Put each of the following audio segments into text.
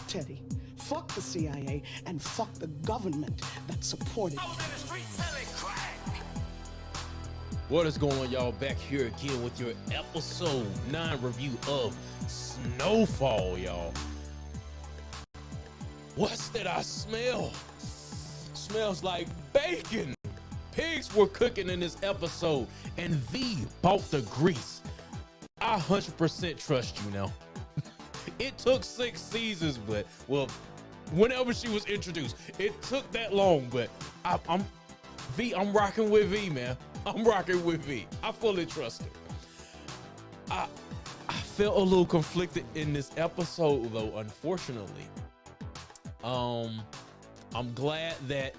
Teddy, fuck the CIA and fuck the government that supported I was in the street selling crack. What is going on, y'all? Back here again with your episode 9 review of Snowfall, y'all. What's that I smell? Smells like bacon. Pigs were cooking in this episode, and V bought the grease. I 100% trust you now. It took 6 seasons, but, well, whenever she was introduced, it took that long, but I'm rocking with V, man. I'm rocking with V. I fully trust her. I felt a little conflicted in this episode, though, unfortunately. I'm glad that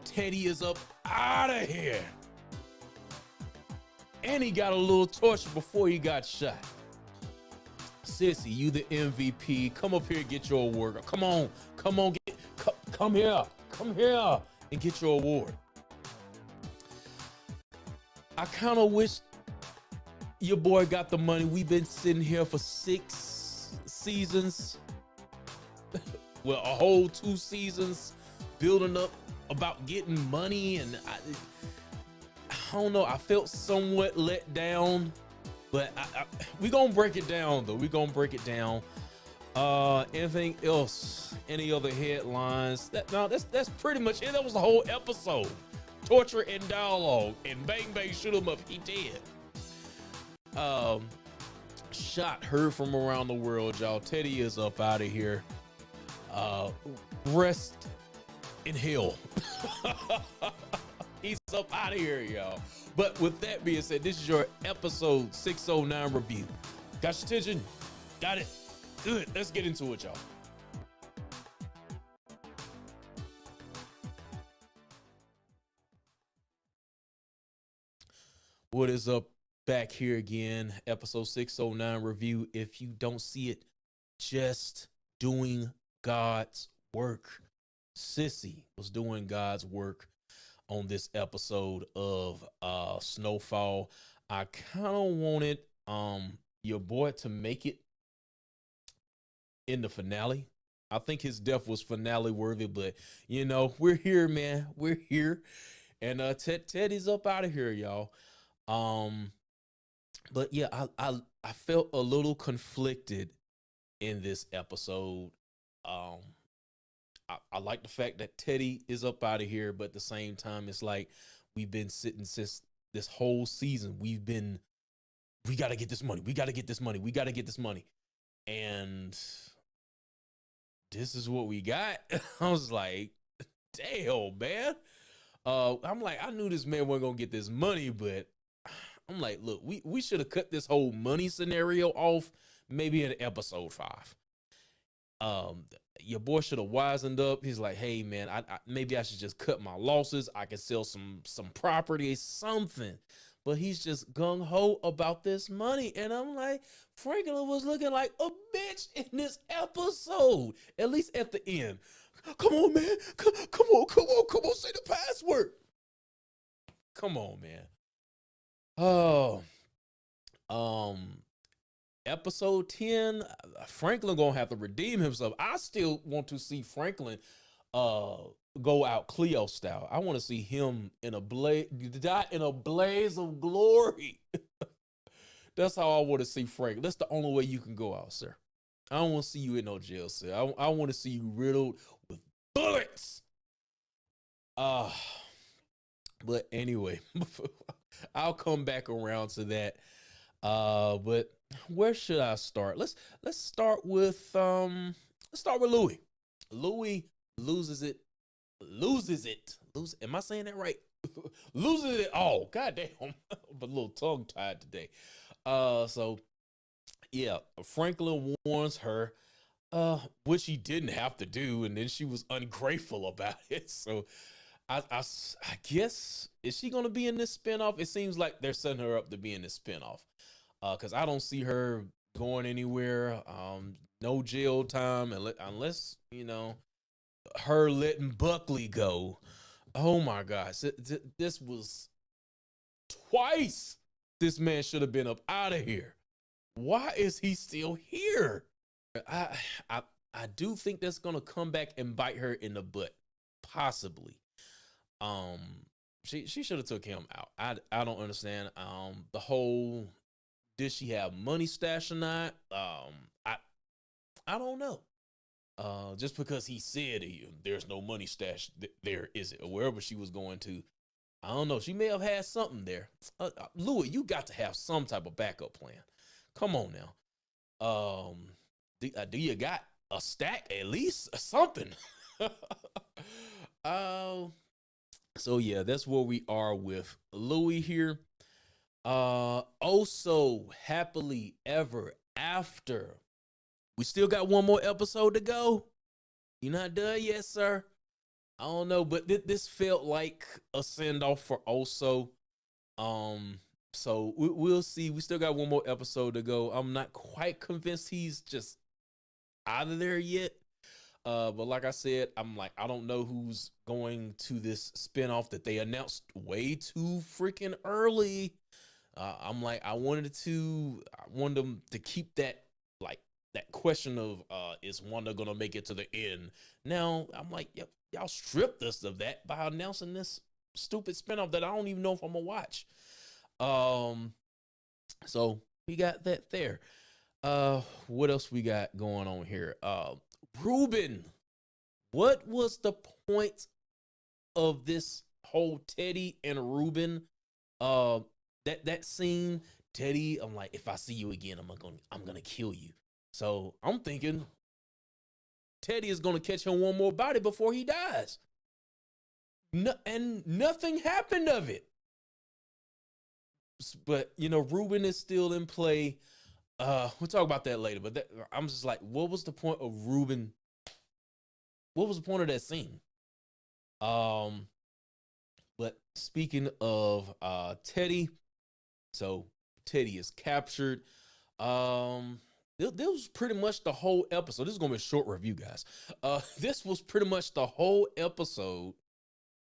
Teddy is up out of here. And he got a little torture before he got shot. Cissy, you the MVP. Come up here and get your award. Come on, come here and get your award. I kind of wish your boy got the money. We've been sitting here for 6 seasons. Well, a whole 2 seasons building up about getting money, and I don't know. I felt somewhat let down, but we gonna break it down though. We gonna break it down. Anything else? Any other headlines? That's pretty much it. That was the whole episode. Torture and dialogue, and bang bang, shoot him up. He dead. Shot heard from around the world, y'all. Teddy is up out of here. Rest in hell. He's up out of here, y'all. But with that being said, this is your episode 609 review. Got your attention? Got it? Good. Let's get into it, y'all. What is up? Back here again, episode 609 review. If you don't see it, just doing God's work. Cissy was doing God's work on this episode of Snowfall. I kind of wanted your boy to make it in the finale. I think his death was finale worthy, but you know, we're here, man. We're here. And Teddy's up out of here, y'all. But yeah, I felt a little conflicted in this episode. I like the fact that Teddy is up out of here, but at the same time, it's like we've been sitting since this whole season. We got to get this money. We got to get this money. We got to get this money. And this is what we got. I was like, damn, man. I'm like, I knew this man wasn't going to get this money, but I'm like, look, we should have cut this whole money scenario off maybe in episode 5. Your boy should have wisened up. He's like, hey man, I maybe I should just cut my losses. I can sell some property, something. But he's just gung-ho about this money. And I'm like, Franklin was looking like a bitch in this episode, at least at the end. Come on, man. Come on, say the password. Come on, man. Oh, episode 10, Franklin gonna have to redeem himself. I still want to see Franklin go out Cleo style. I want to see him in a die in a blaze of glory. That's how I want to see Franklin. That's the only way you can go out, sir. I don't want to see you in no jail cell. I want to see you riddled with bullets. But anyway, I'll come back around to that. But where should I start? Let's start with Louis. Louis loses it. Am I saying that right? Loses it all. God damn. I'm a little tongue tied today. So yeah, Franklin warns her, which he didn't have to do, and then she was ungrateful about it. So I guess, is she gonna be in this spinoff? It seems like they're setting her up to be in this spinoff. Because I don't see her going anywhere. No jail time unless, you know, her letting Buckley go. Oh my gosh, this was twice. This man should have been up out of here. Why is he still here? I I I do think that's gonna come back and bite her in the butt, possibly. Um, she should have took him out. I don't understand. The whole, did she have money stashed or not? I I don't know. Just because he said there's no money stashed there, is it, or wherever she was going to? I don't know. She may have had something there. Louis, you got to have some type of backup plan. Come on now. Do you got a stack at least, something? uh, so yeah, that's where we are with Louis here. Also happily ever after. We still got one more episode to go. You're not done yet, sir. I don't know, but this felt like a send off for Oso. So we'll see. We still got one more episode to go. I'm not quite convinced he's just out of there yet. But like I said, I'm like, I don't know who's going to this spinoff that they announced way too freaking early. I'm like, I wanted them to keep that, like, that question of is Wanda gonna make it to the end? Now I'm like, yep, y'all stripped us of that by announcing this stupid spinoff that I don't even know if I'm gonna watch. So we got that there. What else we got going on here? Ruben, what was the point of this whole Teddy and Ruben? That scene, Teddy, I'm like, if I see you again, I'm gonna kill you. So I'm thinking Teddy is gonna catch him one more body before he dies. And nothing happened of it. But Ruben is still in play. We'll talk about that later. But I'm just like, what was the point of Ruben? What was the point of that scene? But speaking of Teddy, so Teddy is captured. This was pretty much the whole episode. This is gonna be a short review, guys. This was pretty much the whole episode.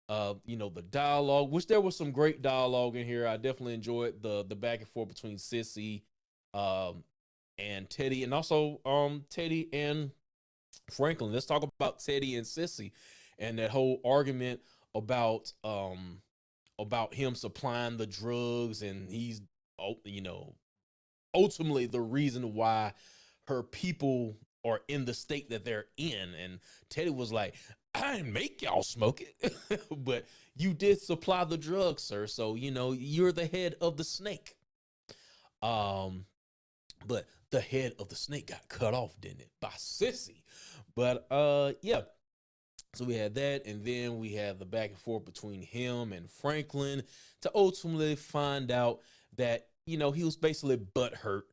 The dialogue, which there was some great dialogue in here. I definitely enjoyed the back and forth between Cissy, and Teddy, and also Teddy and Franklin. Let's talk about Teddy and Cissy and that whole argument about him supplying the drugs, and he's ultimately the reason why her people are in the state that they're in. And Teddy was like, I didn't make y'all smoke it, but you did supply the drugs, sir. So, you're the head of the snake. But the head of the snake got cut off, didn't it? By Cissy. But, yeah. So we had that, and then we had the back and forth between him and Franklin to ultimately find out that, he was basically butthurt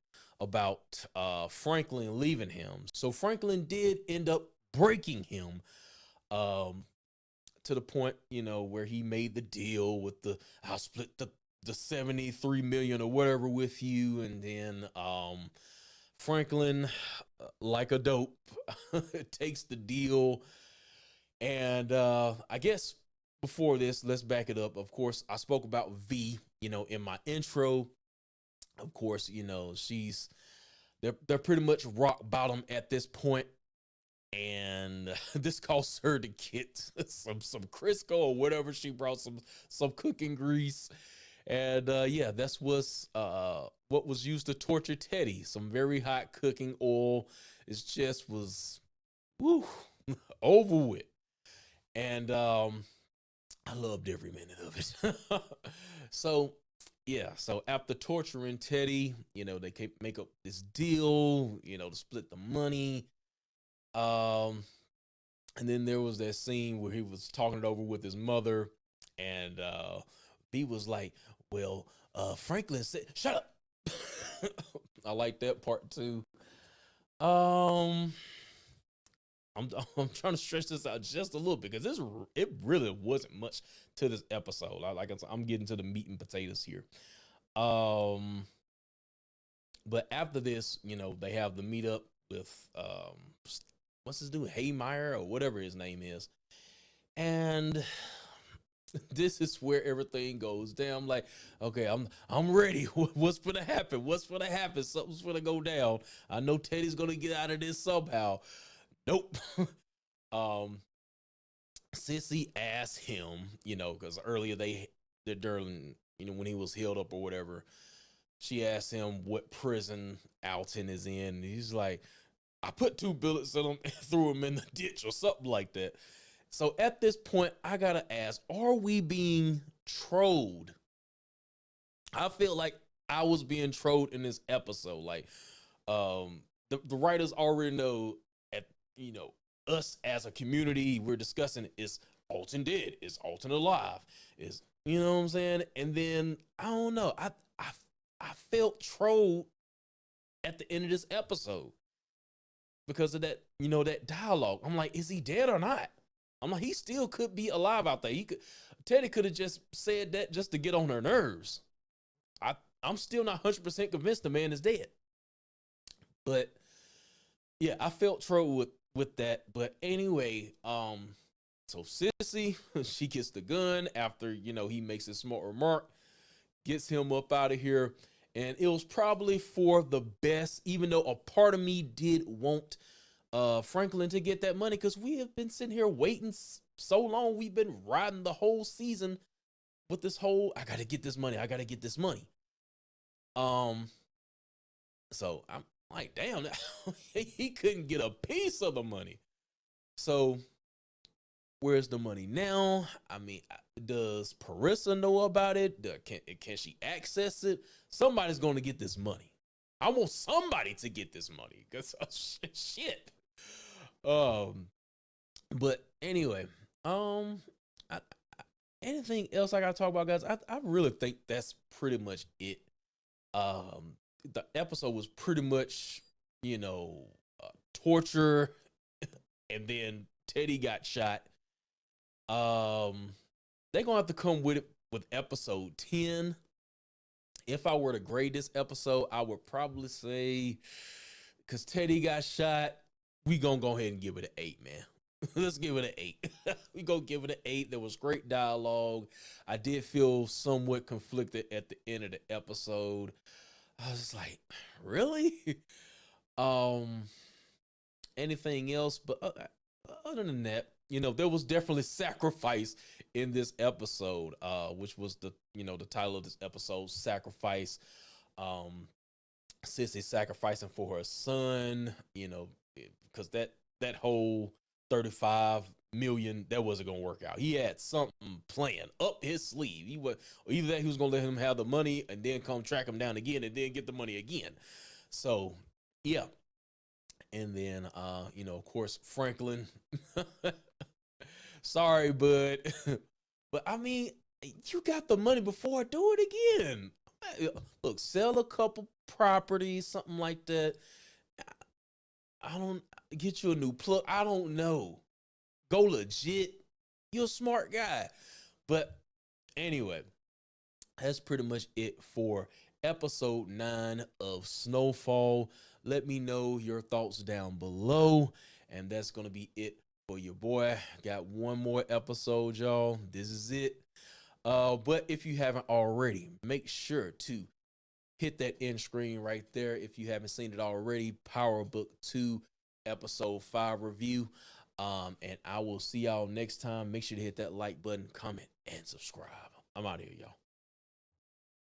about Franklin leaving him. So Franklin did end up breaking him, to the point, where he made the deal with I'll split the 73 million or whatever with you. And then Franklin, like a dope, takes the deal. And I guess before this, let's back it up. Of course, I spoke about V, in my intro. Of course, they're pretty much rock bottom at this point. And this caused her to get some Crisco or whatever she brought, some cooking grease. And yeah, that's what was used to torture Teddy. Some very hot cooking oil. It just was over with. And I loved every minute of it. So yeah, so after torturing Teddy, they make up this deal, to split the money. And then there was that scene where he was talking it over with his mother, and B was like, well, Franklin said, shut up. I like that part too. I'm trying to stretch this out just a little bit because it really wasn't much to this episode. I'm getting to the meat and potatoes here. But after this, they have the meetup with what's his dude, Haymeyer or whatever his name is, and This is where everything goes down. Like, okay, I'm ready. What's gonna happen? What's gonna happen? Something's gonna go down. I know Teddy's gonna get out of this somehow. Nope. um, Cissy asked him, because earlier during, when he was healed up or whatever, she asked him what prison Alton is in. And he's like, I put 2 bullets in him and threw him in the ditch or something like that. So at this point, I gotta ask, are we being trolled? I feel like I was being trolled in this episode. Like, the writers already know, at us as a community, we're discussing, is Alton dead? Is Alton alive? Is, you know what I'm saying? And then I don't know. I felt trolled at the end of this episode because of that, that dialogue. I'm like, is he dead or not? I'm like, he still could be alive out there. Teddy could have just said that just to get on her nerves. I'm still not 100% convinced the man is dead. But yeah, I felt trolled with that. But anyway, so Cissy, she gets the gun after, he makes a smart remark, gets him up out of here. And it was probably for the best, even though a part of me did want Franklin to get that money, because we have been sitting here waiting so long. We've been riding the whole season with this whole, I gotta get this money, I gotta get this money. So I'm like, damn, he couldn't get a piece of the money. So where's the money now? I mean, does Parissa know about it? Can she access it? Somebody's going to get this money. I want somebody to get this money, because shit. But anyway, anything else I gotta talk about, guys? I really think that's pretty much it. The episode was pretty much, torture, and then Teddy got shot. They're gonna have to come with it with episode 10. If I were to grade this episode, I would probably say, because Teddy got shot, we gonna go ahead and give it an 8, man. Let's give it an 8. We gonna give it an 8. There was great dialogue. I did feel somewhat conflicted at the end of the episode. I was just like, really? Anything else? But other than that, there was definitely sacrifice in this episode, which was the title of this episode, Sacrifice. Cissy sacrificing for her son, because that whole 35 million, that wasn't gonna work out. He had something planned up his sleeve. Either that he was gonna let him have the money and then come track him down again and then get the money again. So yeah. And then of course, Franklin. Sorry, bud. But I mean, you got the money before, do it again. Look, sell a couple properties, something like that. I don't get you a new plug. I don't know. Go legit. You're a smart guy. But anyway, that's pretty much it for episode 9 of Snowfall. Let me know your thoughts down below. And that's going to be it for your boy. Got one more episode, y'all. This is it. But if you haven't already, make sure to hit that end screen right there. If you haven't seen it already, Power Book 2 episode 5 review. And I will see y'all next time. Make sure to hit that like button, comment, and subscribe. I'm out of here, y'all.